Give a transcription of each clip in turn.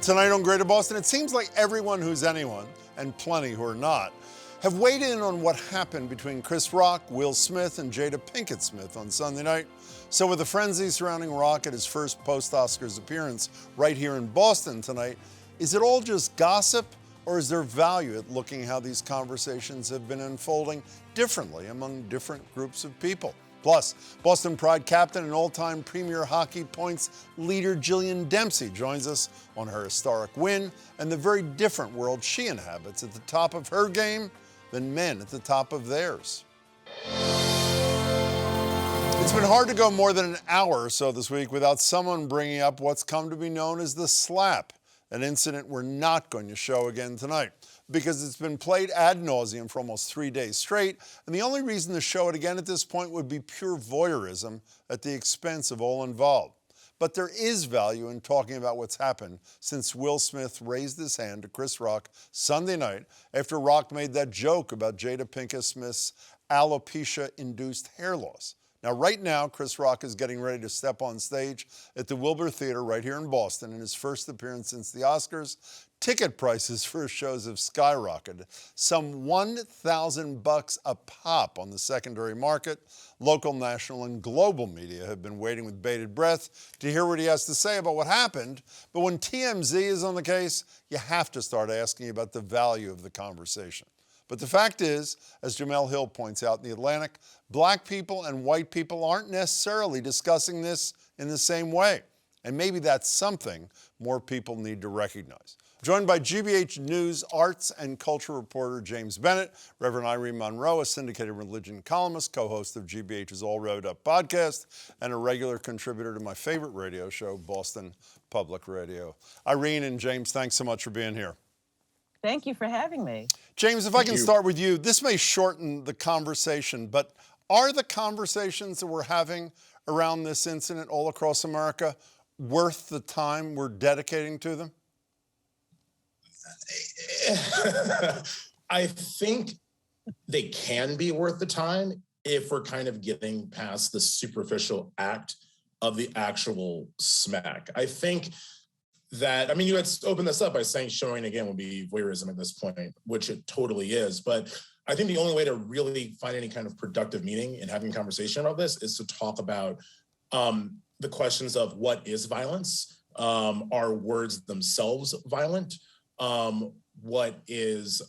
Tonight on Greater Boston, it seems like everyone who's anyone, and plenty who are not, have weighed in on what happened between Chris Rock, Will Smith, and Jada Pinkett Smith on Sunday night. So with the frenzy surrounding Rock at his first post-Oscars appearance right here in Boston tonight, is it all just gossip, or is there value at looking how these conversations have been unfolding differently among different groups of people? Plus, Boston Pride Captain and all-time Premier Hockey Points leader Jillian Dempsey joins us on her historic win and the very different world she inhabits at the top of her game than men at the top of theirs. It's been hard to go more than an hour or so this week without someone bringing up what's come to be known as the slap, an incident we're not going to show again tonight, because it's been played ad nauseum for almost 3 days straight, and the only reason to show it again at this point would be pure voyeurism at the expense of all involved. But there is value in talking about what's happened since Will Smith raised his hand to Chris Rock Sunday night after Rock made that joke about Jada Pinkett Smith's alopecia-induced hair loss. Now, right now, Chris Rock is getting ready to step on stage at the Wilbur Theater right here in Boston in his first appearance since the Oscars. Ticket prices for his shows have skyrocketed, some $1,000 a pop on the secondary market. Local, national, and global media have been waiting with bated breath to hear what he has to say about what happened. But when TMZ is on the case, you have to start asking about the value of the conversation. But the fact is, as Jamel Hill points out in The Atlantic, black people and white people aren't necessarily discussing this in the same way. And maybe that's something more people need to recognize. Joined by GBH News arts and culture reporter James Bennett, Reverend Irene Monroe, a syndicated religion columnist, co-host of GBH's All Rev'd Up podcast, and a regular contributor to my favorite radio show, Boston Public Radio. Irene and James, thanks so much for being here. Thank you for having me. James, if I can start with you, this may shorten the conversation, but are the conversations that we're having around this incident all across America worth the time we're dedicating to them? I think they can be worth the time if we're kind of getting past the superficial act of the actual smack. I think that, I mean, you had opened this up by saying showing again would be voyeurism at this point, which it totally is. But I think the only way to really find any kind of productive meaning in having a conversation about this is to talk about the questions of what is violence? Are words themselves violent? What is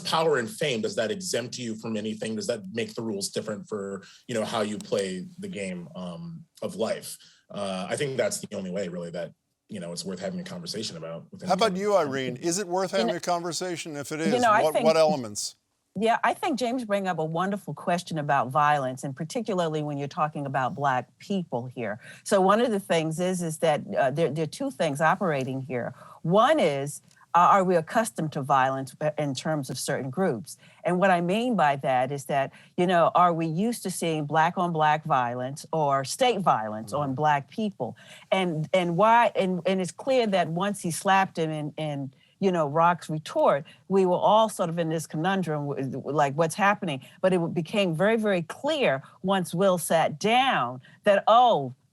power and fame? Does that exempt you from anything? Does that make the rules different for, you know, how you play the game of life? I think that's the only way, really, that, you know, it's worth having a conversation about. How about you, Irene? Is it worth having a conversation? If it is, what elements? Yeah, I think James bring up a wonderful question about violence, and particularly when you're talking about Black people here. So one of the things is that there are two things operating here. One is, are we accustomed to violence in terms of certain groups? And what I mean by that is that, you know, are we used to seeing Black on Black violence or state violence on Black people? And why? And it's clear that once he slapped him and you know, Rock's retort, we were all sort of in this conundrum, like what's happening. But it became very, very clear once Will sat down that,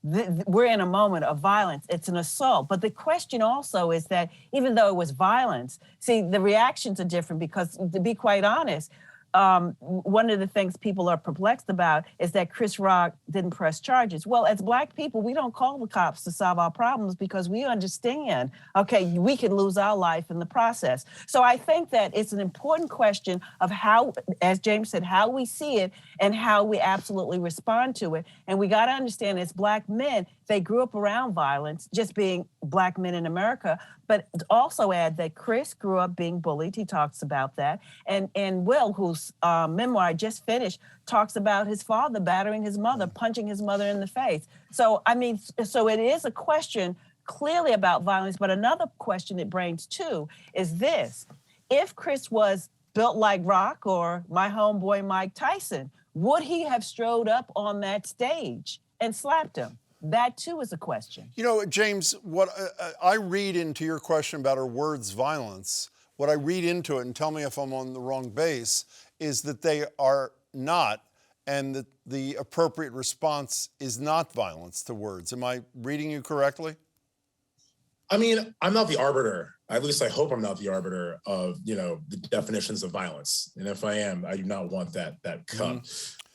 we're in a moment of violence. It's an assault. But the question also is that even though it was violence, see, the reactions are different because, to be quite honest, one of the things people are perplexed about is that Chris Rock didn't press charges. Well, as Black people, we don't call the cops to solve our problems because we understand, okay, we can lose our life in the process. So I think that it's an important question of how, as James said, how we see it and how we absolutely respond to it. And we got to understand as Black men, they grew up around violence, just being Black men in America, but also add that Chris grew up being bullied. He talks about that. And Will, whose memoir I just finished, talks about his father battering his mother, punching his mother in the face. So, I mean, so it is a question clearly about violence, but another question it brings too is this. If Chris was built like Rock or my homeboy Mike Tyson, would he have strode up on that stage and slapped him? That, too, is a question. You know, James, what I read into your question about our words violence, what I read into it, and tell me if I'm on the wrong base, is that they are not, and that the appropriate response is not violence to words. Am I reading you correctly? I mean, I'm not the arbiter. At least I hope I'm not the arbiter of, the definitions of violence. And if I am, I do not want that cup.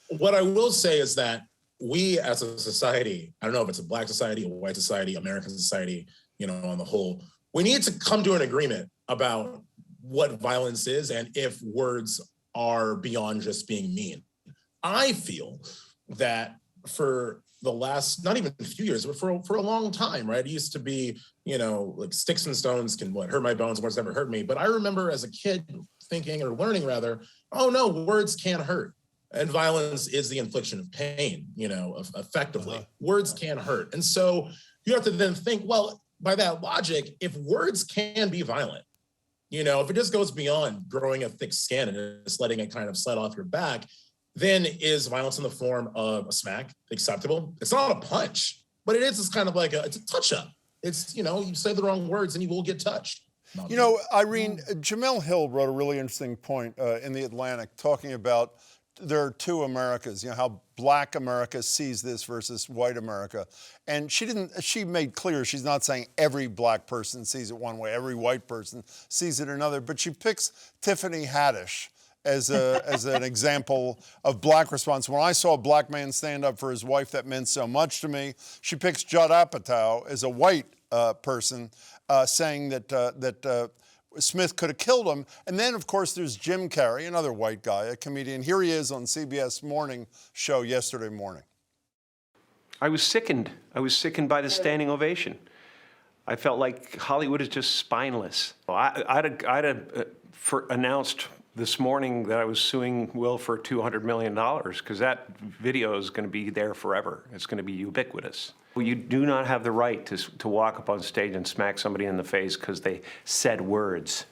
What I will say is that we as a society, I don't know if it's a Black society, a white society, American society, on the whole, we need to come to an agreement about what violence is and if words are beyond just being mean. I feel that for the last, not even a few years, but for a long time, right? It used to be, like sticks and stones can hurt my bones, words never hurt me. But I remember as a kid thinking, or learning rather, oh no, words can't hurt. And violence is the infliction of pain, effectively. Words can hurt. And so you have to then think, well, by that logic, if words can be violent, if it just goes beyond growing a thick skin and just letting it kind of slide off your back, then is violence in the form of a smack acceptable? It's not a punch, but it is. It's kind of like it's a touch-up. It's, you say the wrong words and you will get touched. Irene, Jamel Hill wrote a really interesting point in The Atlantic talking about there are two Americas, how Black America sees this versus white America. And she made clear she's not saying every Black person sees it one way, every white person sees it another, but she picks Tiffany Haddish as an example of Black response. When I saw a Black man stand up for his wife, that meant so much to me. She picks Judd Apatow as a white person saying that Smith could have killed him. And then, of course, there's Jim Carrey, another white guy, a comedian. Here he is on CBS Morning Show yesterday morning. I was sickened. I was sickened by the standing ovation. I felt like Hollywood is just spineless. I'd announced this morning that I was suing Will for $200 million because that video is going to be there forever. It's going to be ubiquitous. You do not have the right to walk up on stage and smack somebody in the face because they said words.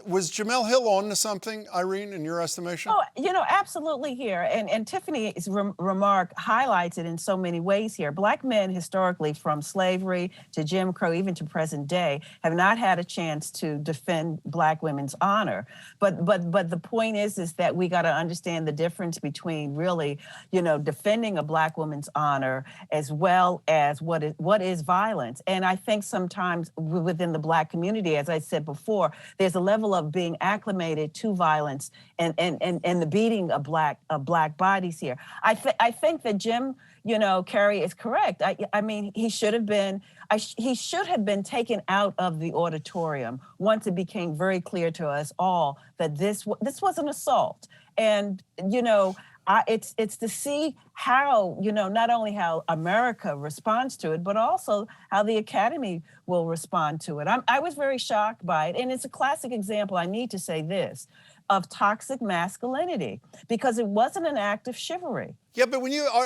Was Jamel Hill on to something, Irene, in your estimation? Oh, absolutely here. And Tiffany's remark highlights it in so many ways here. Black men historically, from slavery to Jim Crow, even to present day, have not had a chance to defend Black women's honor. But the point is that we got to understand the difference between really, defending a Black woman's honor as well as what is violence. And I think sometimes within the Black community, as I said before, there's a level of being acclimated to violence and the beating of black bodies here. I think that Jim, Carrey is correct. I mean, he should have been taken out of the auditorium once it became very clear to us all that this was an assault. And it's to see how, not only how America responds to it, but also how the Academy will respond to it. I was very shocked by it. And it's a classic example, I need to say this, of toxic masculinity, because it wasn't an act of chivalry. Yeah, but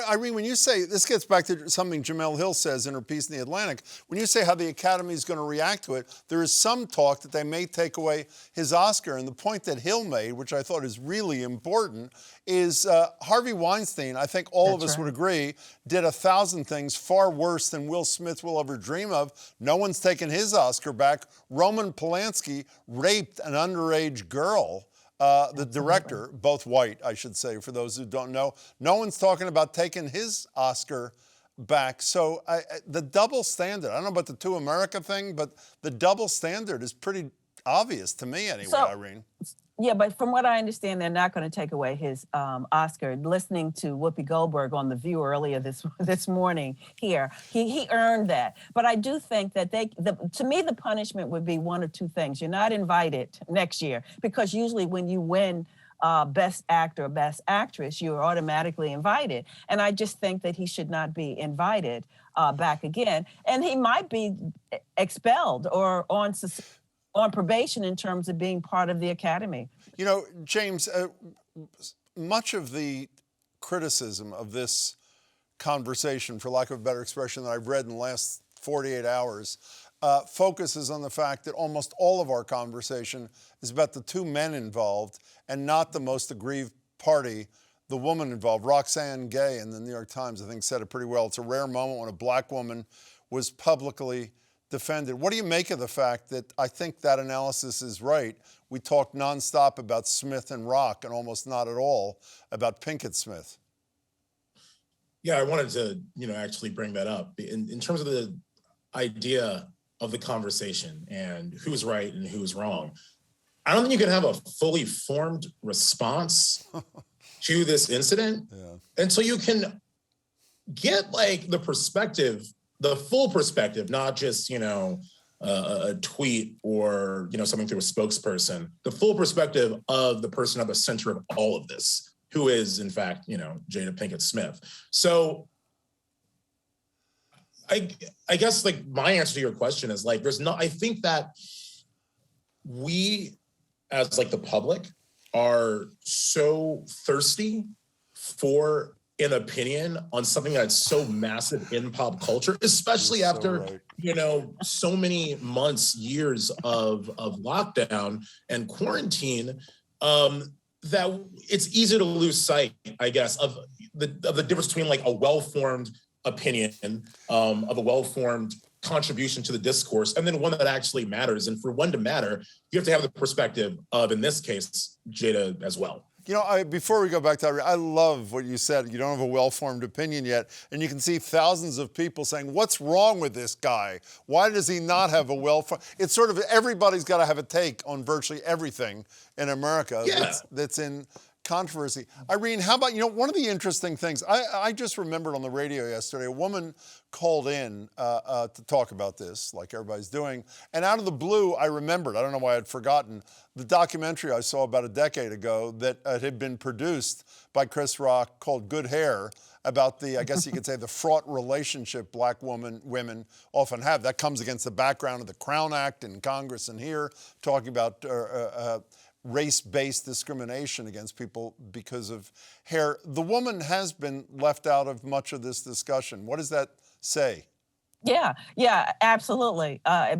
Irene, when you say, this gets back to something Jamel Hill says in her piece in The Atlantic, when you say how the Academy is going to react to it, there is some talk that they may take away his Oscar. And the point that Hill made, which I thought is really important, is Harvey Weinstein, I think all of us would agree, did 1,000 things far worse than Will Smith will ever dream of. No one's taken his Oscar back. Roman Polanski raped an underage girl. The director, both white, I should say, for those who don't know. No one's talking about taking his Oscar back. So the double standard, I don't know about the Two America thing, but the double standard is pretty obvious to me anyway, Irene. Yeah, but from what I understand, they're not going to take away his Oscar. Listening to Whoopi Goldberg on The View earlier this morning here, he earned that. But I do think that to me, the punishment would be one of two things. You're not invited next year, because usually when you win Best Actor or Best Actress, you're automatically invited. And I just think that he should not be invited back again. And he might be expelled or on probation in terms of being part of the Academy. James, much of the criticism of this conversation, for lack of a better expression, that I've read in the last 48 hours, focuses on the fact that almost all of our conversation is about the two men involved and not the most aggrieved party, the woman involved. Roxane Gay in the New York Times, I think, said it pretty well. It's a rare moment when a Black woman was publicly defended. What do you make of the fact that I think that analysis is right? We talked nonstop about Smith and Rock and almost not at all about Pinkett Smith. Yeah, I wanted to, actually bring that up. In terms of the idea of the conversation and who's right and who's wrong. I don't think you can have a fully formed response to this incident until you can get like the perspective, the full perspective, not just, a tweet or, something through a spokesperson, the full perspective of the person at the center of all of this, who is in fact, Jada Pinkett Smith. So I guess like my answer to your question is like, I think that we as like the public are so thirsty for an opinion on something that's so massive in pop culture, especially after, so many months, years of lockdown and quarantine, that it's easy to lose sight, I guess, of the difference between like a well-formed opinion, of a well-formed contribution to the discourse, and then one that actually matters. And for one to matter, you have to have the perspective of, in this case, Jada as well. Before we go back to Irene, I love what you said. You don't have a well-formed opinion yet. And you can see thousands of people saying, what's wrong with this guy? Why does he not have a well-formed? It's sort of everybody's got to have a take on virtually everything in America that's in controversy. Irene, how about, one of the interesting things, I just remembered on the radio yesterday, a woman called in to talk about this, like everybody's doing. And out of the blue, I remembered, I don't know why I'd forgotten, the documentary I saw about a decade ago that had been produced by Chris Rock called Good Hair, about the, I guess you could say, the fraught relationship black women often have. That comes against the background of the Crown Act in Congress and here, talking about race-based discrimination against people because of hair. The woman has been left out of much of this discussion. What does that say? Yeah, absolutely. How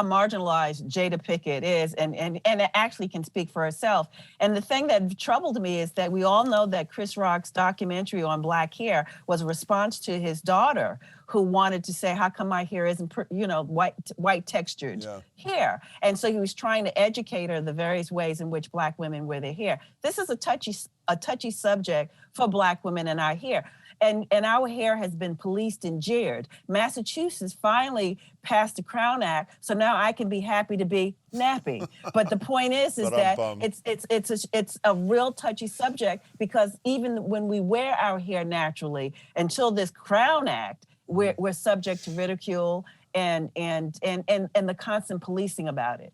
marginalized Jada Pinkett is, and it actually can speak for herself. And the thing that troubled me is that we all know that Chris Rock's documentary on black hair was a response to his daughter, who wanted to say, how come my hair isn't, white textured hair? And so he was trying to educate her the various ways in which black women wear their hair. This is a touchy subject for black women and our hair. And our hair has been policed and jeered. Massachusetts finally passed the Crown Act, so now I can be happy to be nappy. But the point is that it's a real touchy subject, because even when we wear our hair naturally, until this Crown Act, we're subject to ridicule and the constant policing about it.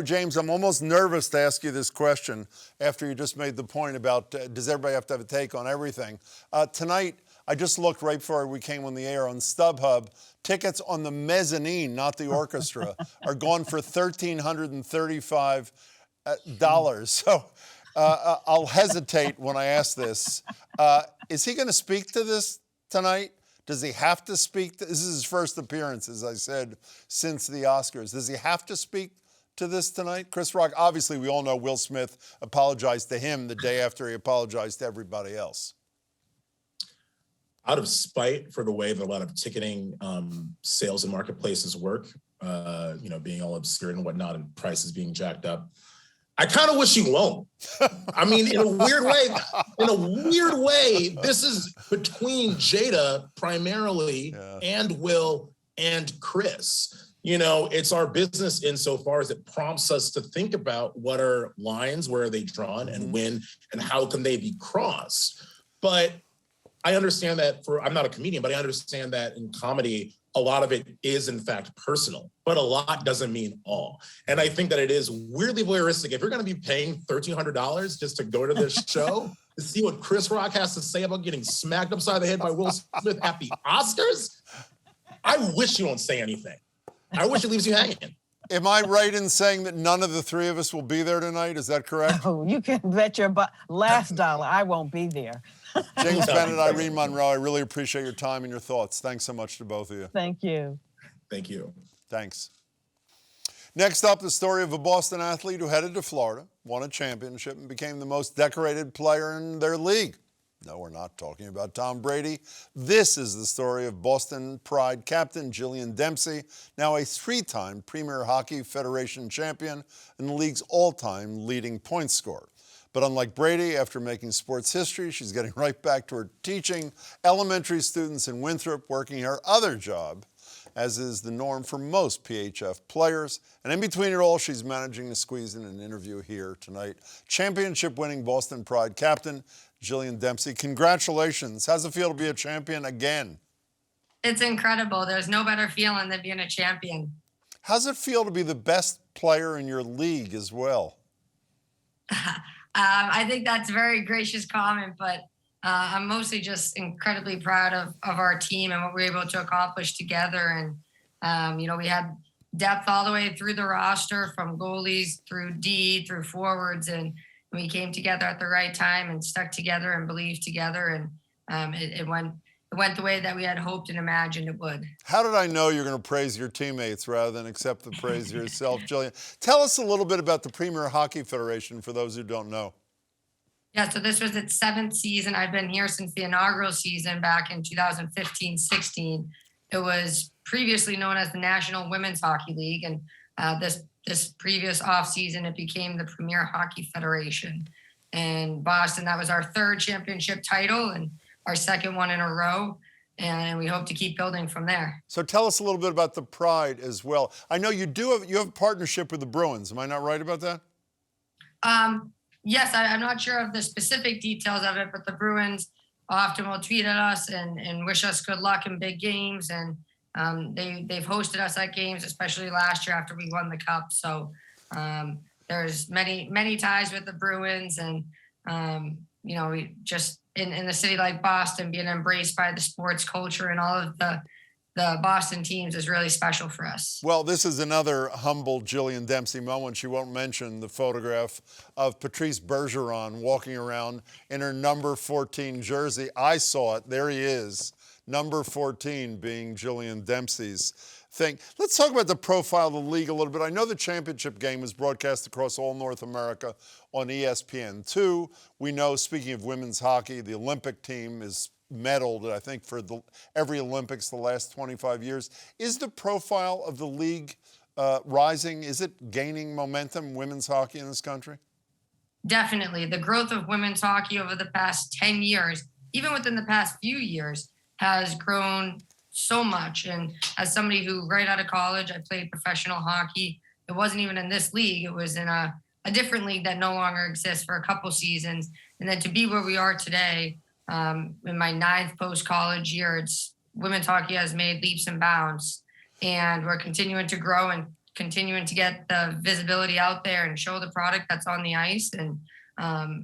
James, I'm almost nervous to ask you this question after you just made the point about does everybody have to have a take on everything? Tonight, I just looked right before we came on the air on StubHub. Tickets on the mezzanine, not the orchestra, are gone for $1,335. So I'll hesitate when I ask this. Is he going to speak to this tonight? Does he have to speak? This is his first appearance, as I said, since the Oscars. Does he have to speak to this tonight? Chris Rock, obviously we all know Will Smith apologized to him the day after he apologized to everybody else. Out of spite for the way that a lot of ticketing sales and marketplaces work, being all obscured and whatnot, and prices being jacked up, I kind of wish he won't. I mean, in a weird way, this is between Jada primarily and Will and Chris. It's our business insofar as it prompts us to think about what are lines, where are they drawn, and when and how can they be crossed. But I understand that I'm not a comedian, but I understand that in comedy, a lot of it is in fact personal, but a lot doesn't mean all. And I think that it is weirdly voyeuristic. If you're going to be paying $1,300 just to go to this show to see what Chris Rock has to say about getting smacked upside the head by Will Smith at the Oscars, I wish you won't say anything. I wish it leaves you hanging. Am I right in saying that none of the three of us will be there tonight? Is that correct? Oh, you can bet your last dollar I won't be there. James Bennett, Irene, Monroe, I really appreciate your time and your thoughts. Thanks so much to both of you. Thank you. Thank you. Thanks. Next up, the story of a Boston athlete who headed to Florida, won a championship, and became the most decorated player in their league. No, we're not talking about Tom Brady. This is the story of Boston Pride Captain Jillian Dempsey, now a three-time Premier Hockey Federation champion and the league's all-time leading point scorer. But unlike Brady, after making sports history, she's getting right back to her teaching elementary students in Winthrop, working her other job as is the norm for most PHF players. And in between it all, she's managing to squeeze in an interview here tonight. Championship-winning Boston Pride captain Jillian Dempsey. Congratulations. How's it feel to be a champion again? It's incredible. There's no better feeling than being a champion. How's it feel to be the best player in your league as well? I think that's a very gracious comment, but I'm mostly just incredibly proud of our team and what we were able to accomplish together. And, we had depth all the way through the roster, from goalies through D, through forwards, and we came together at the right time and stuck together and believed together. And it went the way that we had hoped and imagined it would. How did I know you're going to praise your teammates rather than accept the praise yourself, Jillian? Tell us a little bit about the Premier Hockey Federation for those who don't know. Yeah, so this was its 7th season. I've been here since the inaugural season back in 2015-16. It was previously known as the National Women's Hockey League, and this previous offseason, it became the Premier Hockey Federation. And Boston, that was our 3rd championship title and our 2nd one in a row, and we hope to keep building from there. So tell us a little bit about the Pride as well. I know you have a partnership with the Bruins. Am I not right about that? Yes, I'm not sure of the specific details of it, but the Bruins often will tweet at us and wish us good luck in big games, and they've hosted us at games, especially last year after we won the cup. So there's many ties with the Bruins, and we just in a city like Boston, being embraced by the sports culture and all of the Boston teams is really special for us. Well, this is another humble Jillian Dempsey moment. She won't mention the photograph of Patrice Bergeron walking around in her number 14 jersey. I saw it. There he is, number 14 being Jillian Dempsey's thing. Let's talk about the profile of the league a little bit. I know the championship game was broadcast across all North America on ESPN2. We know, speaking of women's hockey, the Olympic team is medaled, I think, for every Olympics the last 25 years. Is the profile of the league rising? Is it gaining momentum, women's hockey in this country? Definitely. The growth of women's hockey over the past 10 years, even within the past few years, has grown so much. And as somebody who right out of college, I played professional hockey. It wasn't even in this league. It was in a different league that no longer exists for a couple seasons. And then to be where we are today, in my 9th post-college year, women's hockey has made leaps and bounds, and we're continuing to grow and continuing to get the visibility out there and show the product that's on the ice. And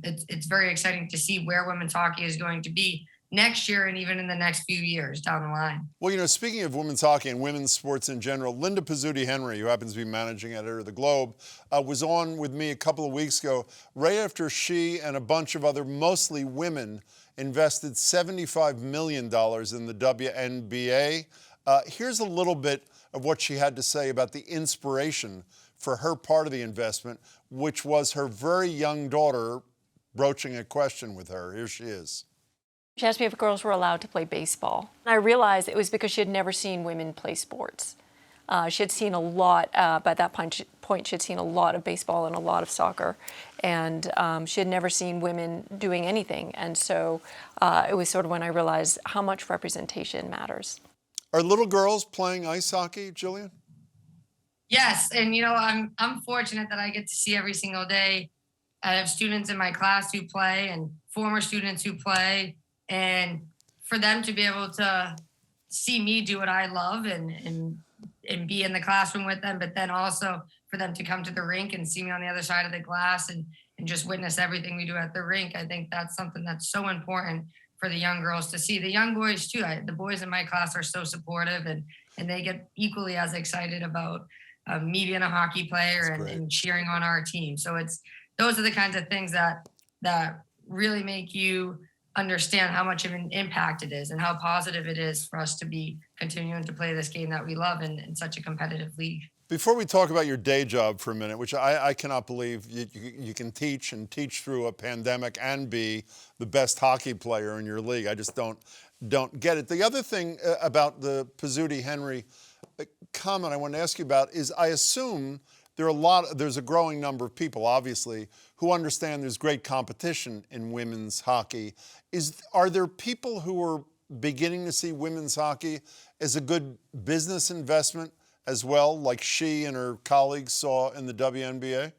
it's very exciting to see where women's hockey is going to be next year and even in the next few years down the line. Well, speaking of women's hockey and women's sports in general, Linda Pizzuti Henry, who happens to be managing editor of the Globe, was on with me a couple of weeks ago, right after she and a bunch of other, mostly women, invested $75 million in the WNBA. Here's a little bit of what she had to say about the inspiration for her part of the investment, which was her very young daughter broaching a question with her. Here she is. She asked me if girls were allowed to play baseball. I realized it was because she had never seen women play sports. She had seen a lot, by that point she had seen a lot of baseball and a lot of soccer, and she had never seen women doing anything. And so it was sort of when I realized how much representation matters. Are little girls playing ice hockey, Jillian? Yes, and I'm fortunate that I get to see every single day. I have students in my class who play and former students who play, and for them to be able to see me do what I love and be in the classroom with them, but then also for them to come to the rink and see me on the other side of the glass and just witness everything we do at the rink. I think that's something that's so important for the young girls to see. The young boys too. The boys in my class are so supportive, and they get equally as excited about me being a hockey player and cheering on our team. So those are the kinds of things that really make you understand how much of an impact it is and how positive it is for us to be continuing to play this game that we love in such a competitive league. Before we talk about your day job for a minute, which I cannot believe you can teach through a pandemic and be the best hockey player in your league. I just don't get it. The other thing about the Pizzuti Henry comment I want to ask you about is I assume there's a growing number of people, obviously, who understand there's great competition in women's hockey. Are there people who are beginning to see women's hockey is a good business investment as well, like she and her colleagues saw in the WNBA?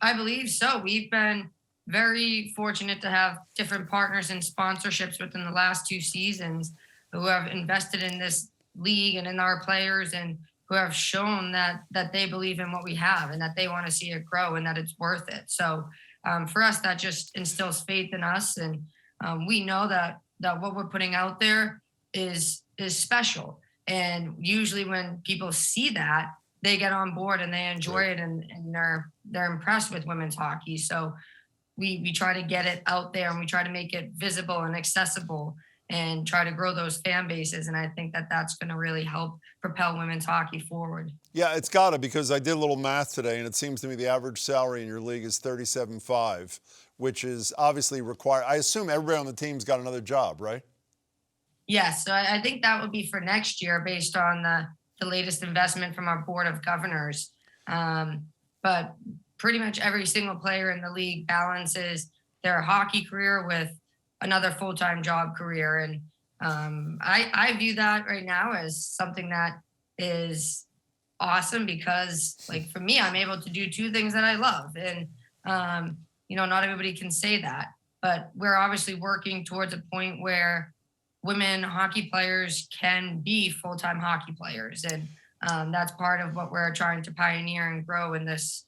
I believe so. We've been very fortunate to have different partners and sponsorships within the last 2 seasons who have invested in this league and in our players, and who have shown that they believe in what we have and that they want to see it grow and that it's worth it. So for us, that just instills faith in us, and we know that what we're putting out there is special. And usually when people see that, they get on board and they enjoy it, and they're impressed with women's hockey. So we try to get it out there, and we try to make it visible and accessible, and try to grow those fan bases. And I think that that's going to really help propel women's hockey forward. Yeah, it's got to, because I did a little math today, and it seems to me the average salary in your league is $37,500, which is obviously required. I assume everybody on the team's got another job, right? Yes, so I think that would be for next year based on the latest investment from our board of governors. But pretty much every single player in the league balances their hockey career with another full-time job career. And I view that right now as something that is awesome, because like for me, I'm able to do 2 things that I love. And, not everybody can say that, but we're obviously working towards a point where women hockey players can be full-time hockey players. And that's part of what we're trying to pioneer and grow in this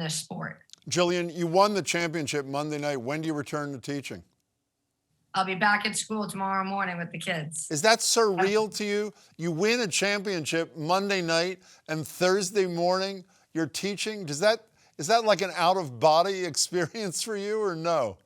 sport. Jillian, you won the championship Monday night. When do you return to teaching? I'll be back at school tomorrow morning with the kids. Is that surreal to you? You win a championship Monday night, and Thursday morning you're teaching? Is that like an out-of-body experience for you, or no?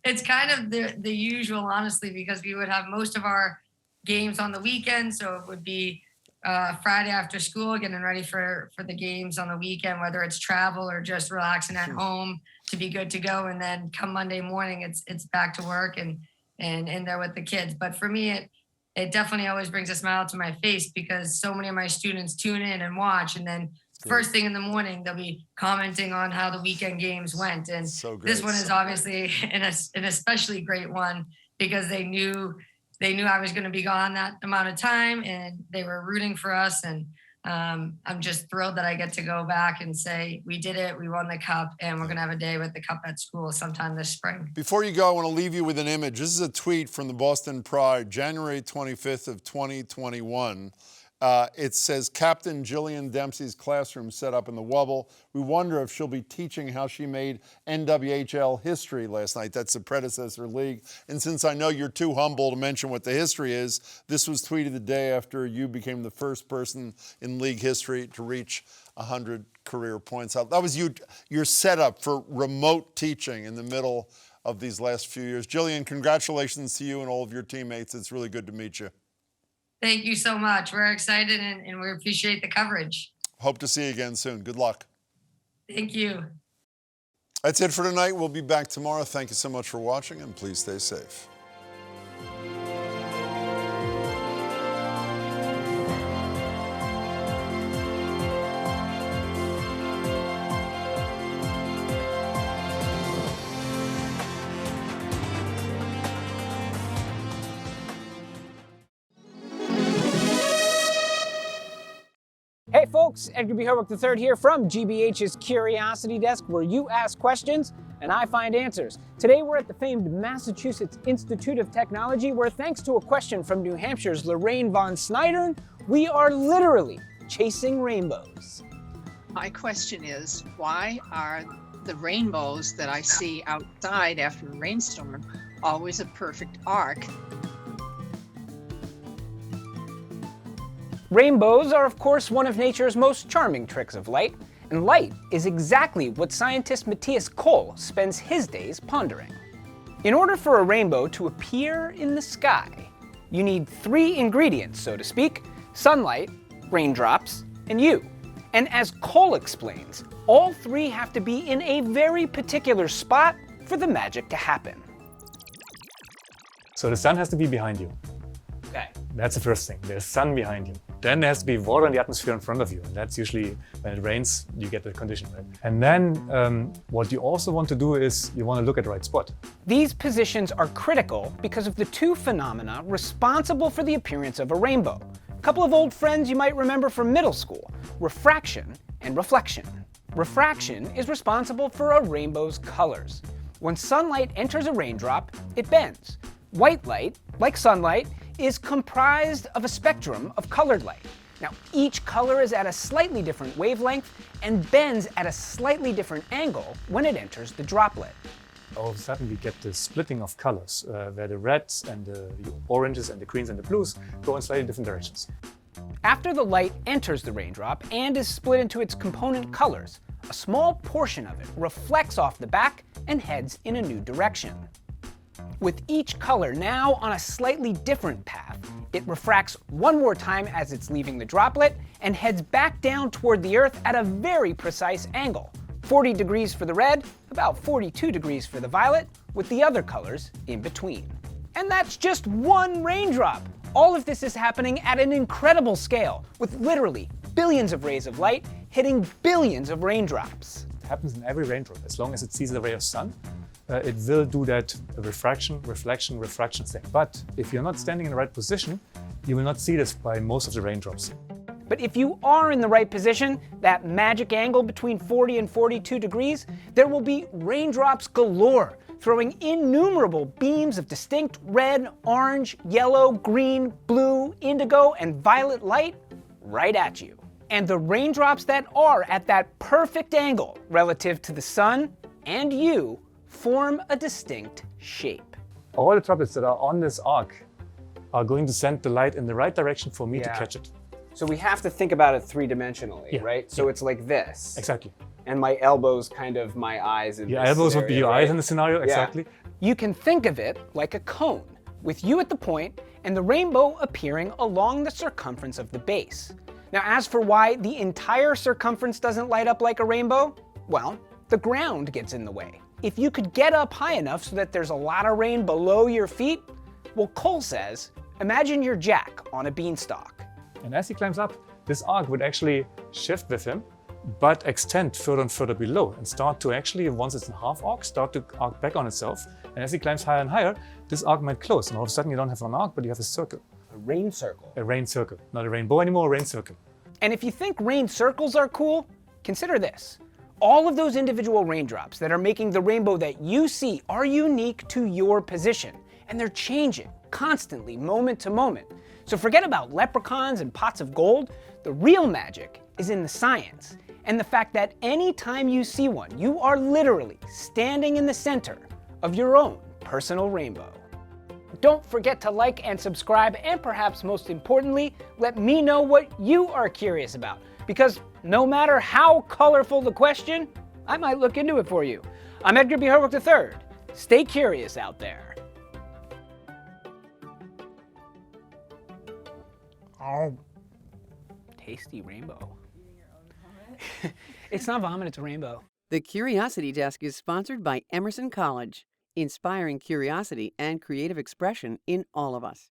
It's kind of the usual, honestly, because we would have most of our games on the weekend. So it would be Friday after school, getting ready for the games on the weekend, whether it's travel or just relaxing at home to be good to go. And then come Monday morning, it's back to work and in there with the kids. But for me, it definitely always brings a smile to my face, because so many of my students tune in and watch, and then first thing in the morning, they'll be commenting on how the weekend games went. And this one is obviously an especially great one, because they knew I was going to be gone that amount of time, and they were rooting for us. And I'm just thrilled that I get to go back and say, we did it, we won the cup, and we're going to have a day with the cup at school sometime this spring. Before you go, I want to leave you with an image. This is a tweet from the Boston Pride, January 25th of 2021. It says, Captain Jillian Dempsey's classroom set up in the Wubble. We wonder if she'll be teaching how she made NWHL history last night. That's the predecessor league. And since I know you're too humble to mention what the history is, this was tweeted the day after you became the first person in league history to reach 100 career points. That was your setup for remote teaching in the middle of these last few years. Jillian, congratulations to you and all of your teammates. It's really good to meet you. Thank you so much. We're excited and we appreciate the coverage. Hope to see you again soon. Good luck. Thank you. That's it for tonight. We'll be back tomorrow. Thank you so much for watching, and please stay safe. Hey folks, Edgar B. Herwick III here from GBH's Curiosity Desk, where you ask questions and I find answers. Today we're at the famed Massachusetts Institute of Technology, where thanks to a question from New Hampshire's Lorraine von Snydern, we are literally chasing rainbows. My question is, why are the rainbows that I see outside after a rainstorm always a perfect arc? Rainbows are, of course, one of nature's most charming tricks of light, and light is exactly what scientist Matthias Kohl spends his days pondering. In order for a rainbow to appear in the sky, you need 3 ingredients, so to speak: sunlight, raindrops, and you. And as Kohl explains, all 3 have to be in a very particular spot for the magic to happen. So the sun has to be behind you. Okay. That's the first thing. There's sun behind you. Then there has to be water in the atmosphere in front of you. And that's usually when it rains, you get the condition, right? And then what you also want to do is you want to look at the right spot. These positions are critical because of the 2 phenomena responsible for the appearance of a rainbow: A couple of old friends you might remember from middle school, refraction and reflection. Refraction is responsible for a rainbow's colors. When sunlight enters a raindrop, it bends. White light, like sunlight, is comprised of a spectrum of colored light. Now, each color is at a slightly different wavelength and bends at a slightly different angle when it enters the droplet. All of a sudden we get the splitting of colors, where the reds and the oranges and the greens and the blues go in slightly different directions. After the light enters the raindrop and is split into its component colors, a small portion of it reflects off the back and heads in a new direction. With each color now on a slightly different path, it refracts one more time as it's leaving the droplet and heads back down toward the Earth at a very precise angle. 40 degrees for the red, about 42 degrees for the violet, with the other colors in between. And that's just one raindrop. All of this is happening at an incredible scale, with literally billions of rays of light hitting billions of raindrops. It happens in every raindrop. As long as it sees the ray of sun, it will do that refraction, reflection, refraction thing. But if you're not standing in the right position, you will not see this by most of the raindrops. But if you are in the right position, that magic angle between 40 and 42 degrees, there will be raindrops galore, throwing innumerable beams of distinct red, orange, yellow, green, blue, indigo, and violet light right at you. And the raindrops that are at that perfect angle relative to the sun and you form a distinct shape. All the droplets that are on this arc are going to send the light in the right direction for me to Yeah. catch it. So we have to think about it three-dimensionally, Yeah. right? So it's like this. Exactly. And my elbow's kind of my eyes in Your this elbows would be scenario, your right? eyes in the scenario, exactly. You can think of it like a cone, with you at the point and the rainbow appearing along the circumference of the base. Now, as for why the entire circumference doesn't light up like a rainbow, well, the ground gets in the way. If you could get up high enough so that there's a lot of rain below your feet, well, Cole says, imagine you're Jack on a beanstalk. And as he climbs up, this arc would actually shift with him, but extend further and further below and start to actually, once it's in half arc, start to arc back on itself. And as he climbs higher and higher, this arc might close. And all of a sudden you don't have an arc, but you have a circle. A rain circle. A rain circle. Not a rainbow anymore, a rain circle. And if you think rain circles are cool, consider this. All of those individual raindrops that are making the rainbow that you see are unique to your position, and they're changing constantly, moment to moment. So forget about leprechauns and pots of gold. The real magic is in the science, and the fact that anytime you see one, you are literally standing in the center of your own personal rainbow. Don't forget to like and subscribe, and perhaps most importantly, let me know what you are curious about. Because no matter how colorful the question, I might look into it for you. I'm Edgar B. Herwick III. Stay curious out there. Oh, tasty rainbow. It's not vomit, it's a rainbow. The Curiosity Desk is sponsored by Emerson College, inspiring curiosity and creative expression in all of us.